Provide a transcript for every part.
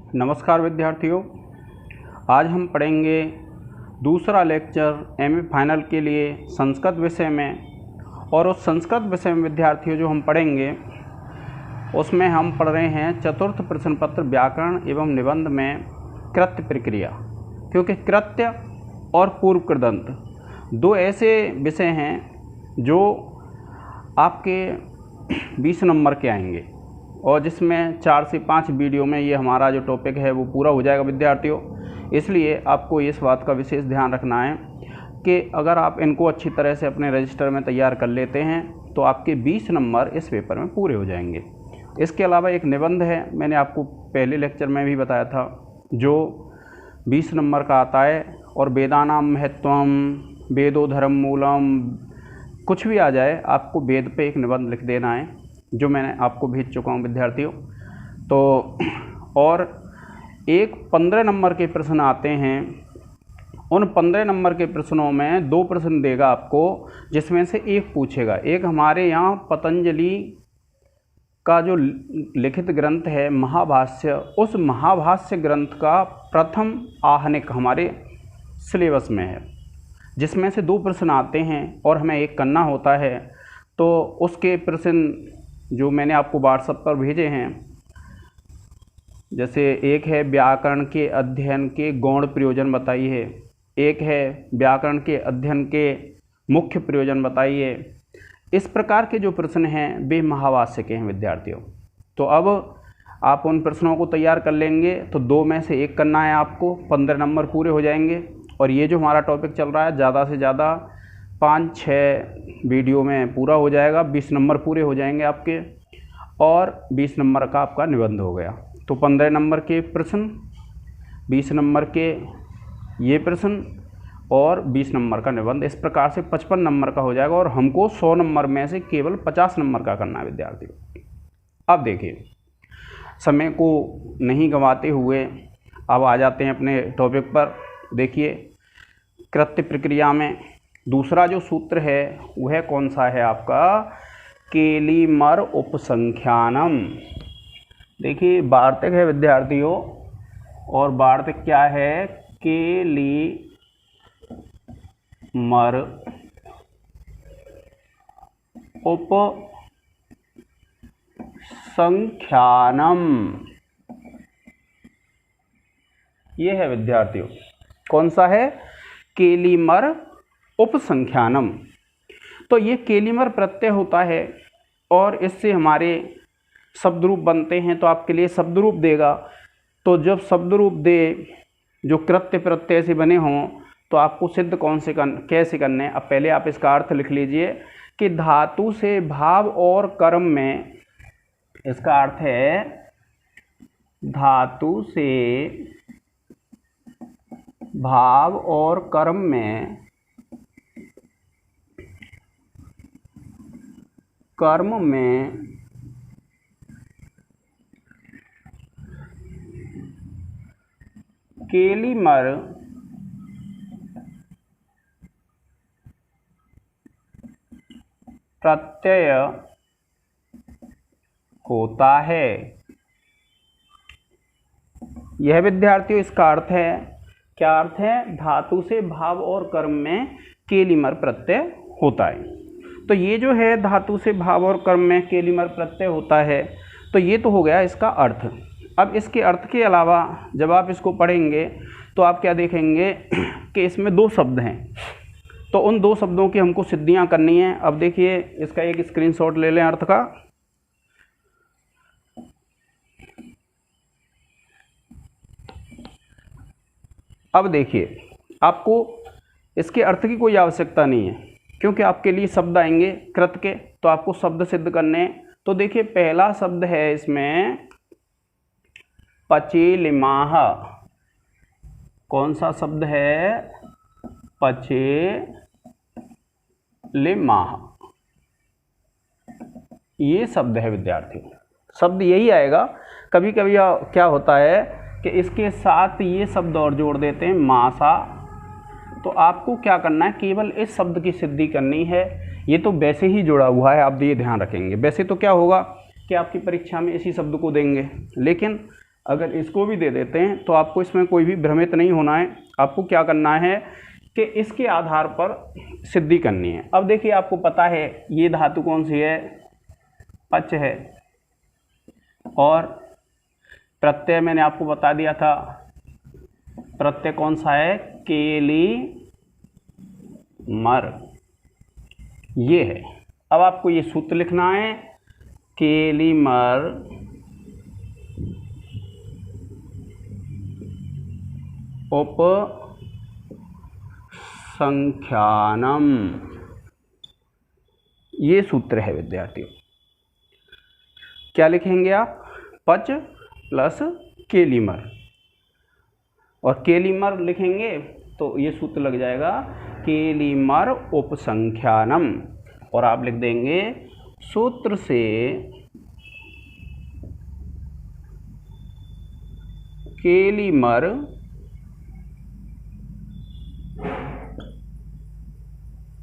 नमस्कार विद्यार्थियों, आज हम पढ़ेंगे दूसरा लेक्चर एमए फाइनल के लिए संस्कृत विषय में। और उस संस्कृत विषय में विद्यार्थियों जो हम पढ़ेंगे उसमें हम पढ़ रहे हैं चतुर्थ प्रश्न पत्र व्याकरण एवं निबंध में कृत्य प्रक्रिया। क्योंकि कृत्य और पूर्व कृदंत दो ऐसे विषय हैं जो आपके 20 नंबर के आएंगे और जिसमें 4 से 5 वीडियो में ये हमारा जो टॉपिक है वो पूरा हो जाएगा विद्यार्थियों। इसलिए आपको इस बात का विशेष ध्यान रखना है कि अगर आप इनको अच्छी तरह से अपने रजिस्टर में तैयार कर लेते हैं तो आपके 20 नंबर इस पेपर में पूरे हो जाएंगे। इसके अलावा एक निबंध है, मैंने आपको पहले लेक्चर में भी बताया था, जो 20 नंबर का आता है। और वेदानाम महत्वम, वेदो धर्म मूलम, कुछ भी आ जाए आपको वेद पे एक निबंध लिख देना है, जो मैंने आपको भेज चुका हूँ विद्यार्थियों। तो और एक 15 नंबर के प्रश्न आते हैं। उन 15 नंबर के प्रश्नों में 2 प्रश्न देगा आपको, जिसमें से एक पूछेगा। एक हमारे यहाँ पतंजलि का जो लिखित ग्रंथ है महाभाष्य, उस महाभाष्य ग्रंथ का प्रथम आहनिक हमारे सिलेबस में है, जिसमें से 2 प्रश्न आते हैं और हमें एक करना होता है। तो उसके प्रश्न जो मैंने आपको व्हाट्सएप पर भेजे हैं, जैसे एक है व्याकरण के अध्ययन के गौण प्रयोजन बताइए, एक है व्याकरण के अध्ययन के मुख्य प्रयोजन बताइए। इस प्रकार के जो प्रश्न हैं वे महाभाष्य के हैं विद्यार्थियों। तो अब आप उन प्रश्नों को तैयार कर लेंगे तो 2 में से एक करना है आपको, 15 नंबर पूरे हो जाएंगे। और ये जो हमारा टॉपिक चल रहा है ज़्यादा से ज़्यादा 5-6 वीडियो में पूरा हो जाएगा, 20 नंबर पूरे हो जाएंगे आपके, और 20 नंबर का आपका निबंध हो गया। तो 15 नंबर के प्रश्न, 20 नंबर के ये प्रश्न और 20 नंबर का निबंध, इस प्रकार से 55 नंबर का हो जाएगा। और हमको 100 नंबर में से केवल 50 नंबर का करना है विद्यार्थियों। अब देखिए, समय को नहीं गंवाते हुए अब आ जाते हैं अपने टॉपिक पर। देखिए, कृत्य प्रक्रिया में दूसरा जो सूत्र है वह कौन सा है आपका? केलिमर उपसंख्यानम। देखिए, वार्तिक है विद्यार्थियों, और वार्तिक क्या है? केलिमर उपसंख्यानम, ये है विद्यार्थियों। कौन सा है? केलिमर उपसंख्यानम। तो ये केलिमर प्रत्यय होता है और इससे हमारे शब्द रूप बनते हैं। तो आपके लिए शब्द रूप देगा। तो जब शब्द रूप दे जो कृत्य प्रत्यय से बने हों तो आपको सिद्ध कैसे करने हैं? अब पहले आप इसका अर्थ लिख लीजिए कि धातु से भाव और कर्म में, इसका अर्थ है धातु से भाव और कर्म में, केलिमर प्रत्यय होता है। यह विद्यार्थियों इसका अर्थ है। क्या अर्थ है? धातु से भाव और कर्म में केलिमर प्रत्यय होता है। तो ये जो है धातु से भाव और कर्म में केलिमर प्रत्यय होता है, तो ये तो हो गया इसका अर्थ। अब इसके अर्थ के अलावा जब आप इसको पढ़ेंगे तो आप क्या देखेंगे कि इसमें 2 शब्द हैं। तो उन 2 शब्दों की हमको सिद्धियां करनी है। अब देखिए, इसका एक स्क्रीनशॉट ले लें अर्थ का। अब देखिए, आपको इसके अर्थ की कोई आवश्यकता नहीं है, क्योंकि आपके लिए शब्द आएंगे कृत के, तो आपको शब्द सिद्ध करने हैं। तो देखिए, पहला शब्द है इसमें पचेलिमाह। कौन सा शब्द है? पचेलिमाह, ये शब्द है विद्यार्थियों। शब्द यही आएगा। कभी कभी क्या होता है कि इसके साथ ये शब्द और जोड़ देते हैं, मासा। तो आपको क्या करना है? केवल इस शब्द की सिद्धि करनी है। ये तो वैसे ही जुड़ा हुआ है, आप ये ध्यान रखेंगे। वैसे तो क्या होगा कि आपकी परीक्षा में इसी शब्द को देंगे, लेकिन अगर इसको भी दे देते हैं तो आपको इसमें कोई भी भ्रमित नहीं होना है। आपको क्या करना है कि इसके आधार पर सिद्धि करनी है। अब देखिए आपको पता है ये धातु कौन सी है, पच है, और प्रत्यय मैंने आपको बता दिया था, प्रत्यय कौन सा है, केलीमर, ये है। अब आपको ये सूत्र लिखना है, केलीमर उपसंख्यानम, ये सूत्र है विद्यार्थियों। क्या लिखेंगे आप, पच प्लस केलीमर, और केलीमर लिखेंगे तो ये सूत्र लग जाएगा केलीमर उपसंख्यानम, और आप लिख देंगे सूत्र से केलीमर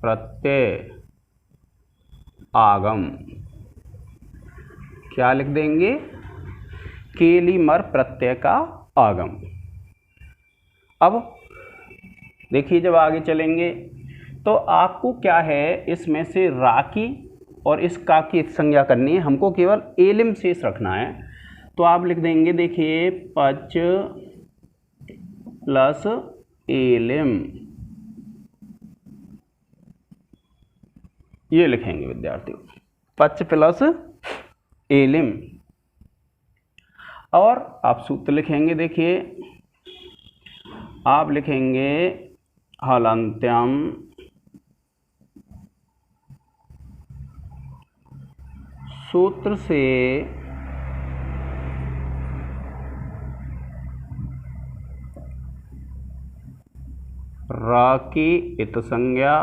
प्रत्यय आगम। क्या लिख देंगे, केलीमर प्रत्यय का आगम। अब देखिए जब आगे चलेंगे तो आपको क्या है, इसमें से रा की और इस का की संज्ञा करनी है, हमको केवल एलिम शेष रखना है। तो आप लिख देंगे, देखिए पच प्लस एलिम, ये लिखेंगे विद्यार्थियों, पच प्लस एलिम। और आप सूत्र लिखेंगे, देखिए आप लिखेंगे हलन्त्यम सूत्र से रा की इत संज्ञा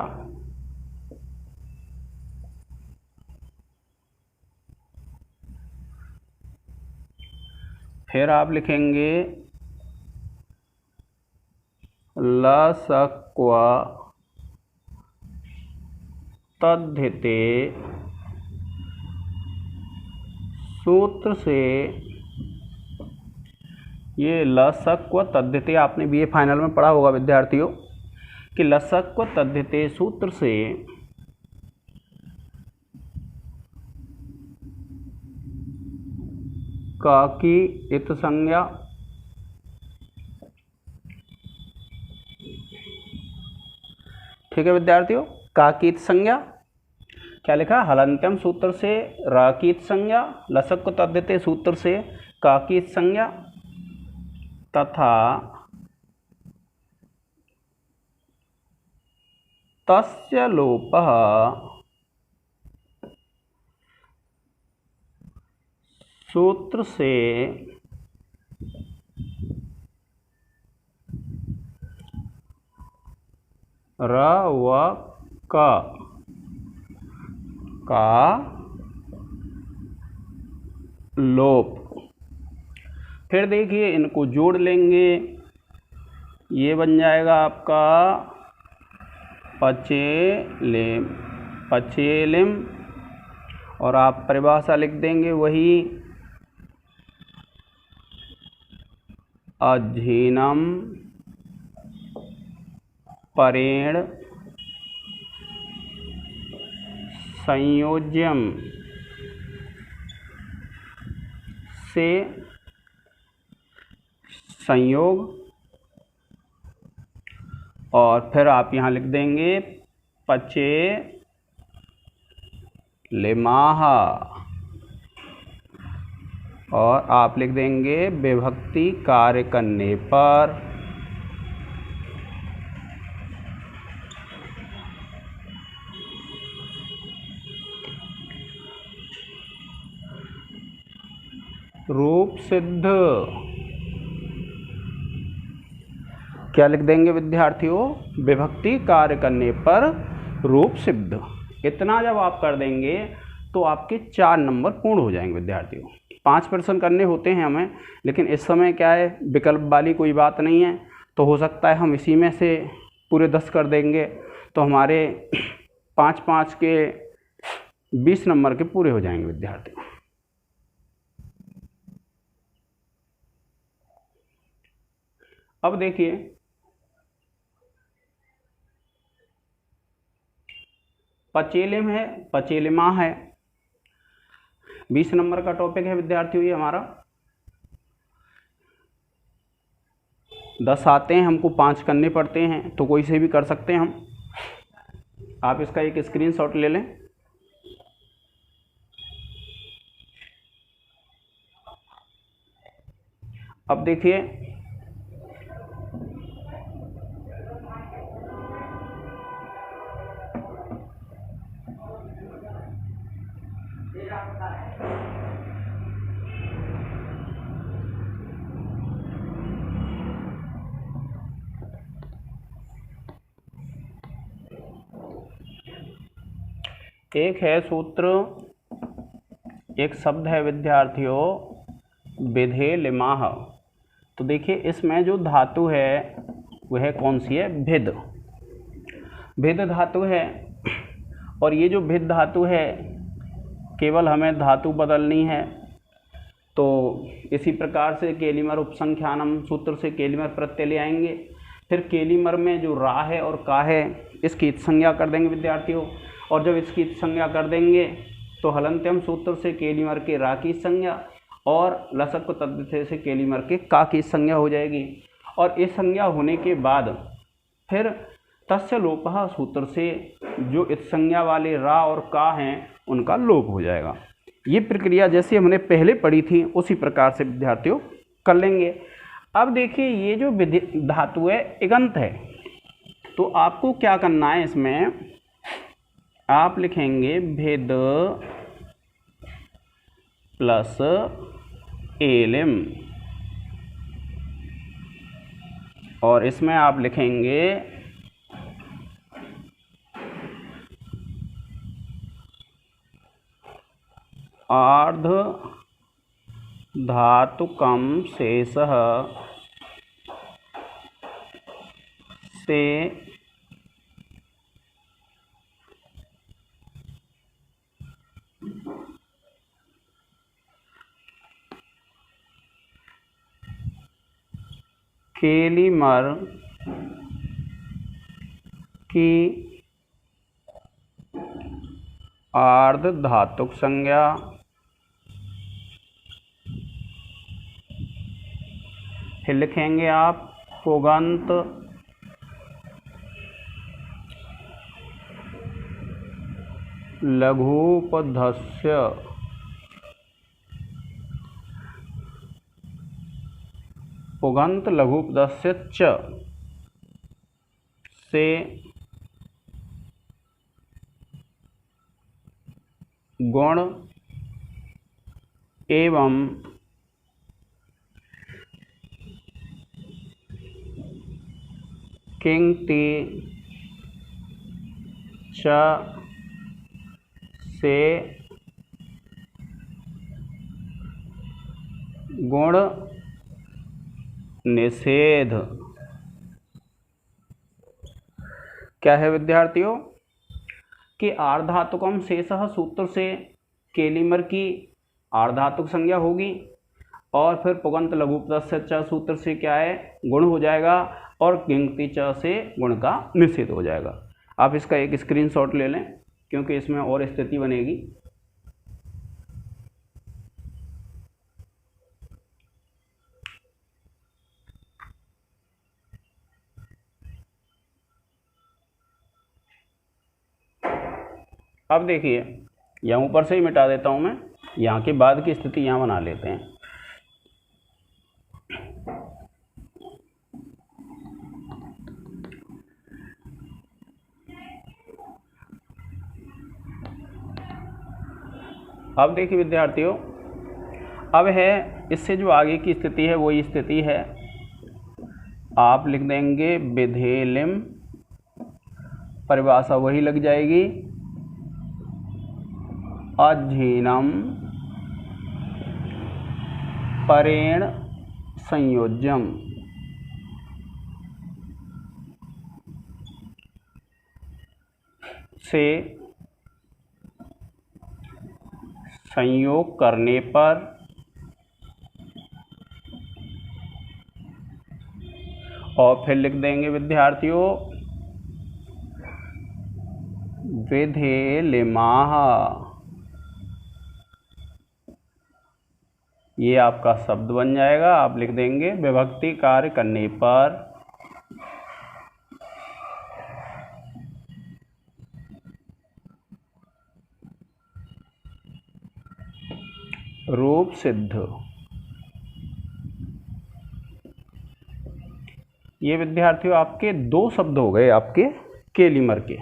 फिर आप लिखेंगे लसक्व तद्धिते सूत्र से, ये लसक्व तद्धिते आपने बीए फाइनल में पढ़ा होगा विद्यार्थियों कि लसक्व तद्धिते सूत्र से का की इत संज्ञा ठीक है विद्यार्थियों, काकीत संज्ञा क्या लिखा, हलन्त्यम सूत्र से राकीत संज्ञा, लसक्व तद्धिते सूत्र से काकीत संज्ञा, तथा तस्य लोपः सूत्र से र व क का लोप। फिर देखिए इनको जोड़ लेंगे, ये बन जाएगा आपका पचेलिम, पचेलिम, और आप परिभाषा लिख देंगे वही अधीनम परेण संयोज्यम से संयोग, और फिर आप यहाँ लिख देंगे पचे लिमाह, और आप लिख देंगे विभक्ति कार्य करने पर रूप सिद्ध। क्या लिख देंगे विद्यार्थियों, विभक्ति कार्य करने पर रूप सिद्ध। इतना जब आप कर देंगे तो आपके 4 नंबर पूर्ण हो जाएंगे विद्यार्थियों। 5 प्रश्न करने होते हैं हमें, लेकिन इस समय क्या है, विकल्प वाली कोई बात नहीं है, तो हो सकता है हम इसी में से पूरे 10 कर देंगे, तो हमारे 5-5 के 20 नंबर के पूरे हो जाएंगे विद्यार्थी। अब देखिए पचेलिम है, पचेलिमा है। 20 नंबर का टॉपिक है विद्यार्थियों ये हमारा। 10 आते हैं, हमको 5 करने पड़ते हैं, तो कोई से भी कर सकते हैं हम। आप इसका एक स्क्रीनशॉट ले लें। अब देखिए एक है सूत्र, एक शब्द है विद्यार्थियों विधेलिमाह। तो देखिए इसमें जो धातु है वह कौन सी है? भिद। भिद धातु है, और ये जो भिद धातु है केवल हमें धातु बदलनी है। तो इसी प्रकार से केलिमर उपसंख्यानम सूत्र से केलिमर प्रत्यय ले आएंगे। फिर केलिमर में जो रा है और का है इसकी इत संज्ञा कर देंगे विद्यार्थियों, और जब इसकी इत संज्ञा कर देंगे तो हलंत्यम सूत्र से केलिमर के रा की संज्ञा और लसक को तद्धित से केलिमर के का की संज्ञा हो जाएगी। और इस संज्ञा होने के बाद फिर तस्य लोपः सूत्र से जो इत संज्ञा वाले रा और का हैं उनका लोप हो जाएगा। ये प्रक्रिया जैसे हमने पहले पढ़ी थी उसी प्रकार से विद्यार्थियों कर लेंगे। अब देखिए ये जो धातु है इगंत है, तो आपको क्या करना है, इसमें आप लिखेंगे भेद प्लस एलिम, और इसमें आप लिखेंगे आर्ध धातुकम शेषः से केलिमर की आर्ध धातुक संज्ञा फिर लिखेंगे आप पुगंत लघुपधस्य पुगंत लघुपधस्य च से गुण एवं किंक्ति च से गुण निषेध। क्या है विद्यार्थियों कि आर्धातुकम शेषः सूत्र से केलिमर की आर्धातुक संज्ञा होगी, और फिर पुगंत लघुपधस्य च सूत्र से क्या है गुण हो जाएगा, और किंक्ति च से गुण का निषेध हो जाएगा। आप इसका एक स्क्रीनशॉट ले लें क्योंकि इसमें और स्थिति बनेगी। अब देखिए यहाँ ऊपर से ही मिटा देता हूँ मैं, यहाँ के बाद की स्थिति यहाँ बना लेते हैं। अब देखिए विद्यार्थियों, अब है इससे जो आगे की स्थिति है वही स्थिति है। आप लिख देंगे विधेलिम, परिभाषा वही लग जाएगी, अधीनम परेण संयोज्यम। से संयोग करने पर और फिर लिख देंगे विद्यार्थियों विधिलिमाः। ये आपका शब्द बन जाएगा। आप लिख देंगे विभक्ति कार्य करने पर रूप सिद्ध। ये विद्यार्थियों आपके 2 शब्द हो गए आपके केलीमर के।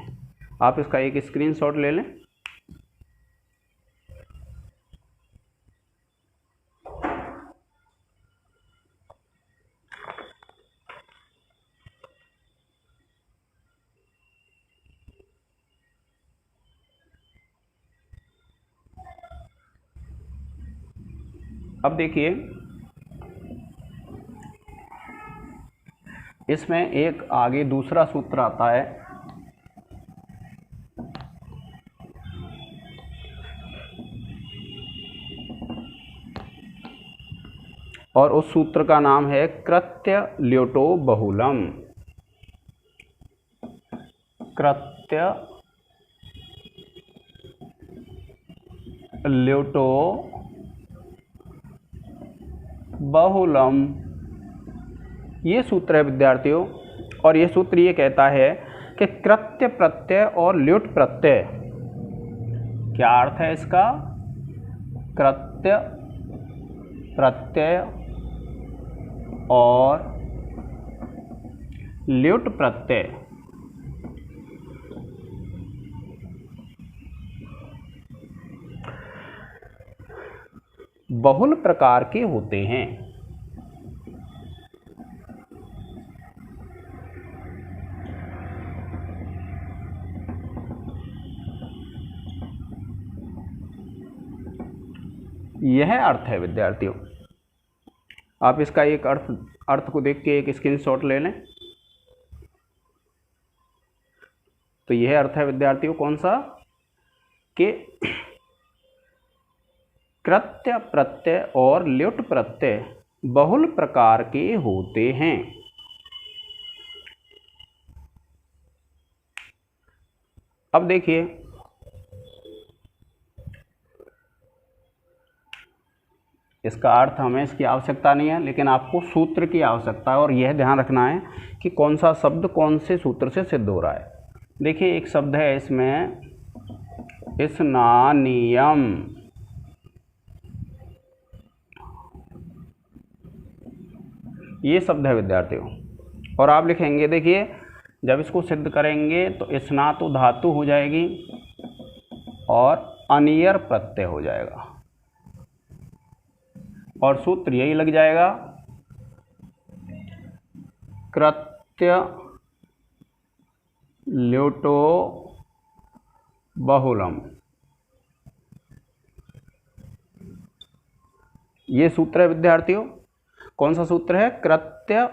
आप इसका एक स्क्रीनशॉट ले लें। अब देखिए इसमें एक आगे दूसरा सूत्र आता है, और उस सूत्र का नाम है कृत्य ल्योटो बहुलम। कृत्य ल्योटो बहुलम, ये सूत्र है विद्यार्थियों। और ये सूत्र ये कहता है कि कृत्य प्रत्यय और ल्युट प्रत्यय, क्या अर्थ है इसका? कृत्य प्रत्यय और ल्युट प्रत्यय बहुल प्रकार के होते हैं। यह अर्थ है विद्यार्थियों। आप इसका एक अर्थ को देख के एक स्क्रीनशॉट ले लें। तो यह अर्थ है विद्यार्थियों कौन सा? कि कृत्य प्रत्यय और ल्युट प्रत्यय बहुल प्रकार के होते हैं। अब देखिए इसका अर्थ हमें इसकी आवश्यकता नहीं है, लेकिन आपको सूत्र की आवश्यकता है और यह ध्यान रखना है कि कौन सा शब्द कौन से सूत्र से सिद्ध हो रहा है। देखिए एक शब्द है इसमें स्नानियम। ये शब्द है विद्यार्थियों। और आप लिखेंगे, देखिए जब इसको सिद्ध करेंगे तो स्ना तो धातु हो जाएगी और अनियर प्रत्यय हो जाएगा, और सूत्र यही लग जाएगा कृत्य ल्योटो बहुलम। ये सूत्र है विद्यार्थियों। कौन सा सूत्र है? कृत्य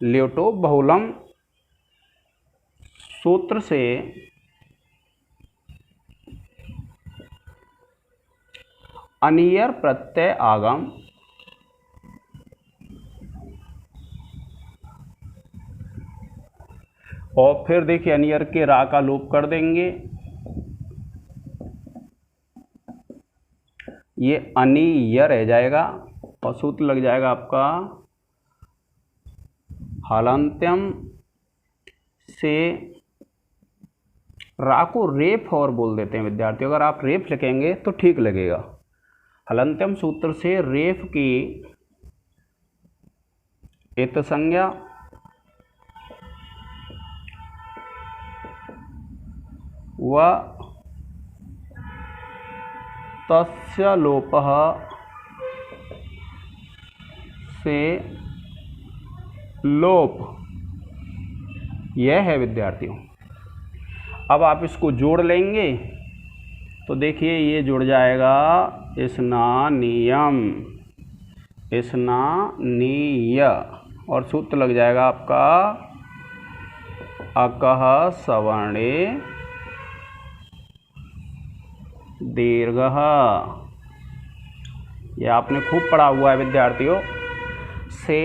ल्योटो बहुलम। सूत्र से अनियर प्रत्यय आगम और फिर देखिए अनियर के रा का लोप कर देंगे, ये अनिय रह जाएगा और सूत्र लग जाएगा आपका हलंत्यम से रा को रेफ और बोल देते हैं विद्यार्थियों। अगर आप रेफ लिखेंगे तो ठीक लगेगा। हलंत्यम सूत्र से रेफ की इत संज्ञा व तस्य लोपः से लोप, यह है विद्यार्थियों। अब आप इसको जोड़ लेंगे तो देखिए ये जुड़ जाएगा स्नानियम, स्नानीय, और सूत्र लग जाएगा आपका अकः सवर्णे दीर्घः। यह आपने खूब पढ़ा हुआ है विद्यार्थियों। से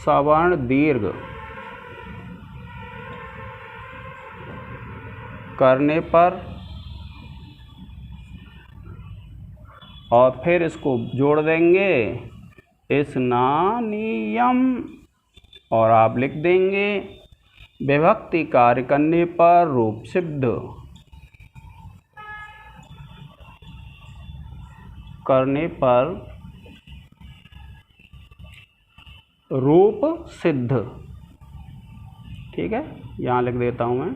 सवर्ण दीर्घ करने पर और फिर इसको जोड़ देंगे स्नानियम और आप लिख देंगे विभक्ति कार्य करने पर रूप सिद्ध करने पर रूप सिद्ध। ठीक है, यहाँ लिख देता हूँ मैं।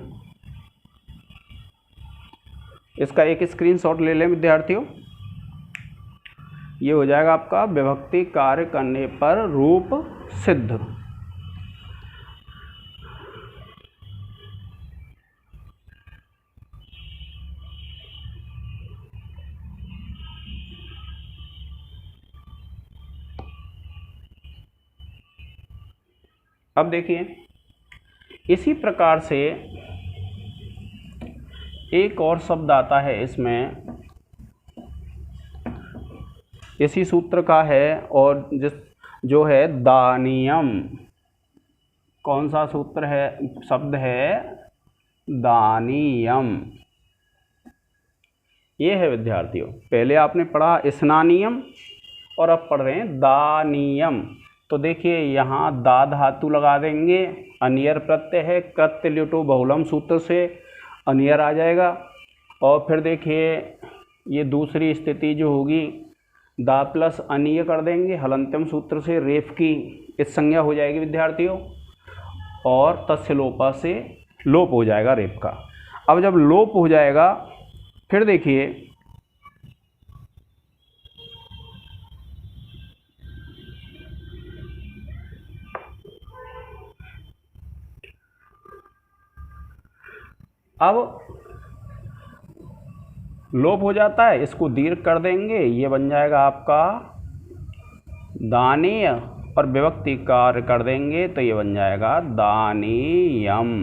इसका एक स्क्रीनशॉट ले लें विद्यार्थियों। ये हो जाएगा आपका विभक्ति कार्य करने पर रूप सिद्ध। अब देखिए, इसी प्रकार से एक और शब्द आता है इसमें, इसी सूत्र का है और जो है दानियम। कौन सा सूत्र है, शब्द है दानियम। ये है विद्यार्थियों, पहले आपने पढ़ा स्नानियम और अब पढ़ रहे हैं दानियम। तो देखिए यहाँ दा धातु लगा देंगे, अनियर प्रत्यय है, कृत्य ल्युटो बहुलम सूत्र से अनियर आ जाएगा। और फिर देखिए ये दूसरी स्थिति जो होगी, दा प्लस अनिय कर देंगे, हलंत्यम सूत्र से रेफ की इस संज्ञा हो जाएगी विद्यार्थियों, और तस्य लोपा से लोप हो जाएगा रेफ का। अब जब लोप हो जाएगा फिर देखिए अब लोप हो जाता है, इसको दीर्घ कर देंगे, ये बन जाएगा आपका दानीय, और विभक्ति कार्य कर देंगे तो ये बन जाएगा दानीयम।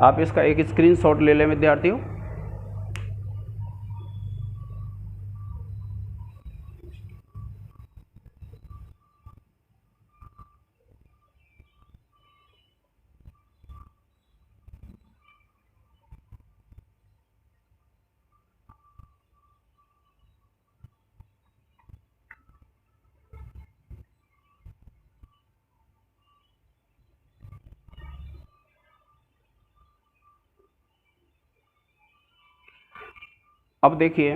आप इसका एक स्क्रीनशॉट ले लें विद्यार्थियों। अब देखिए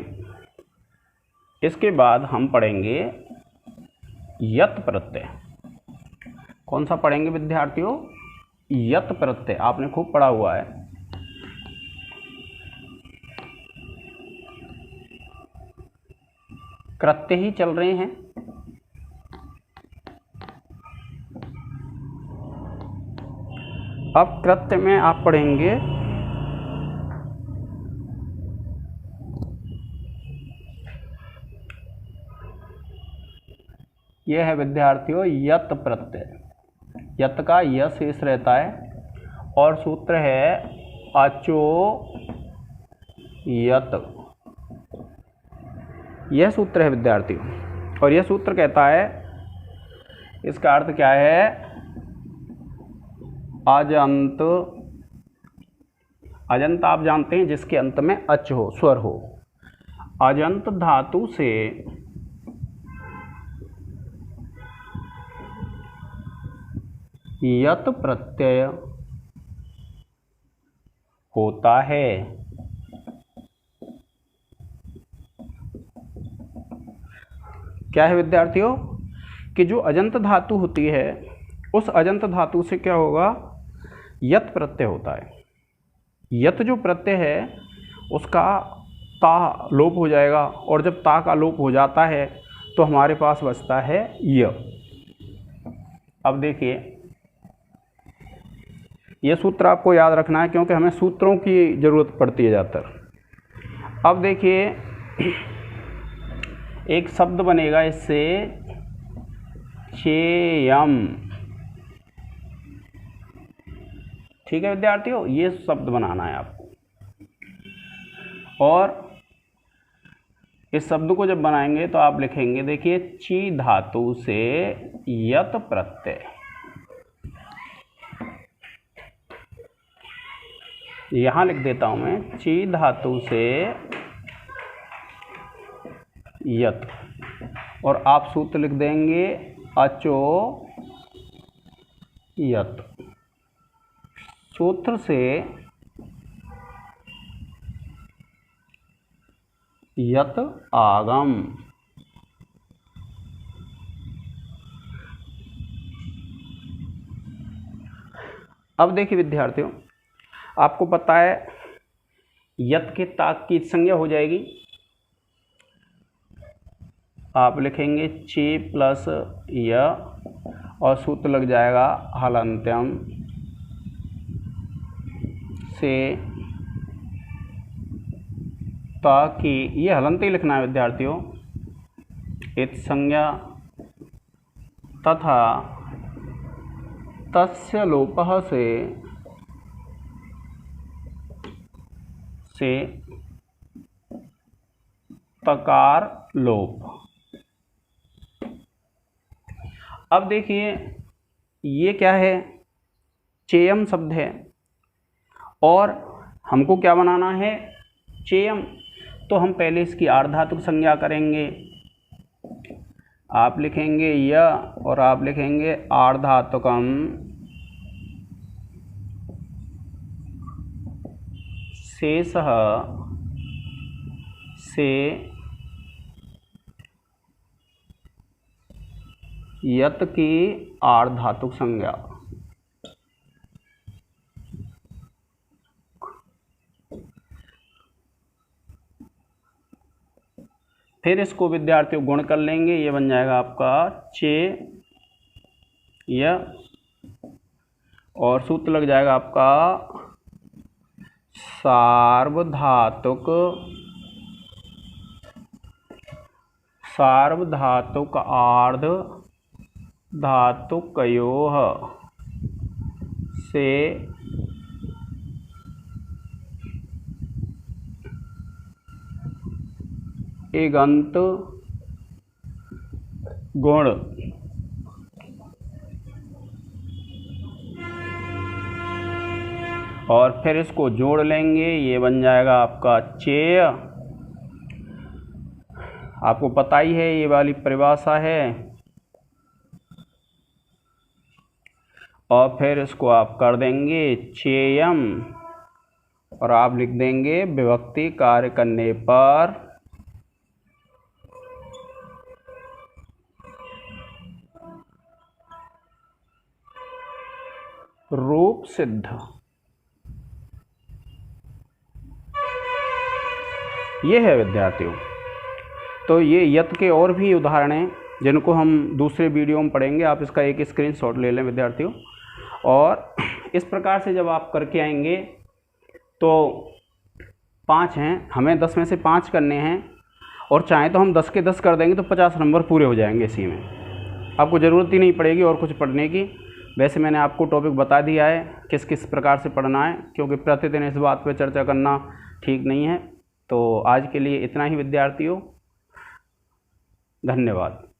इसके बाद हम पढ़ेंगे यत प्रत्यय। कौन सा पढ़ेंगे विद्यार्थियों, यत प्रत्यय। आपने खूब पढ़ा हुआ है। कृत्य ही चल रहे हैं। अब कृत्य में आप पढ़ेंगे यह है विद्यार्थियों यत प्रत्यय। यत का य शेष रहता है और सूत्र है अचो यत। यह सूत्र है विद्यार्थियों, और यह सूत्र कहता है, इसका अर्थ क्या है, अजंत। अजंत आप जानते हैं जिसके अंत में अच हो, स्वर हो। अजंत धातु से यत प्रत्यय होता है। क्या है विद्यार्थियों कि जो अजंत धातु होती है उस अजंत धातु से क्या होगा, यत प्रत्यय होता है। यत जो प्रत्यय है उसका ता लोप हो जाएगा, और जब ता का लोप हो जाता है तो हमारे पास बचता है य। अब देखिए यह सूत्र आपको याद रखना है क्योंकि हमें सूत्रों की ज़रूरत पड़ती है ज़्यादातर। अब देखिए एक शब्द बनेगा इससे, चेयम। ठीक है विद्यार्थियों, ये शब्द बनाना है आपको। और इस शब्द को जब बनाएंगे तो आप लिखेंगे, देखिए, ची धातु से यत प्रत्यय। यहां लिख देता हूं मैं, ची धातु से यत, और आप सूत्र लिख देंगे अचो यत। सूत्र से यत आगम। अब देखिए विद्यार्थियों, आपको पता है यत के ताक की संज्ञा हो जाएगी। आप लिखेंगे चे प्लस य और सूत्र लग जाएगा हलंत्यम से ताकि, ये हलंत ही लिखना है विद्यार्थियों, इत संज्ञा तथा तस्य लोपः से तकार लोप। अब देखिए ये क्या है, चेयम शब्द है और हमको क्या बनाना है, चेयम। तो हम पहले इसकी आर्धातुक संज्ञा करेंगे। आप लिखेंगे य और आप लिखेंगे आर्धातुकम शेषः से यत की आर्धातुक संज्ञा। फिर इसको विद्यार्थियों गुण कर लेंगे, ये बन जाएगा आपका चे य, और सूत्र लग जाएगा आपका सार्वधातुक आर्ध धातुकयोः से इगंत गुण। और फिर इसको जोड़ लेंगे, ये बन जाएगा आपका चेय। आपको पता ही है ये वाली परिभाषा है। और फिर इसको आप कर देंगे चेयम और आप लिख देंगे विभक्ति कार्य करने पर रूप सिद्ध। ये है विद्यार्थियों, तो ये यत के और भी उदाहरण हैं जिनको हम दूसरे वीडियो में पढ़ेंगे। आप इसका एक स्क्रीनशॉट ले लें विद्यार्थियों। और इस प्रकार से जब आप करके आएंगे तो 5 हैं, हमें 10 में से 5 करने हैं, और चाहे तो हम 10 के 10 कर देंगे तो 50 नंबर पूरे हो जाएंगे इसी में। आपको ज़रूरत ही नहीं पड़ेगी और कुछ पढ़ने की। वैसे मैंने आपको टॉपिक बता दिया है किस किस प्रकार से पढ़ना है, क्योंकि प्रतिदिन इस बात पर चर्चा करना ठीक नहीं है। तो आज के लिए इतना ही विद्यार्थियों, धन्यवाद।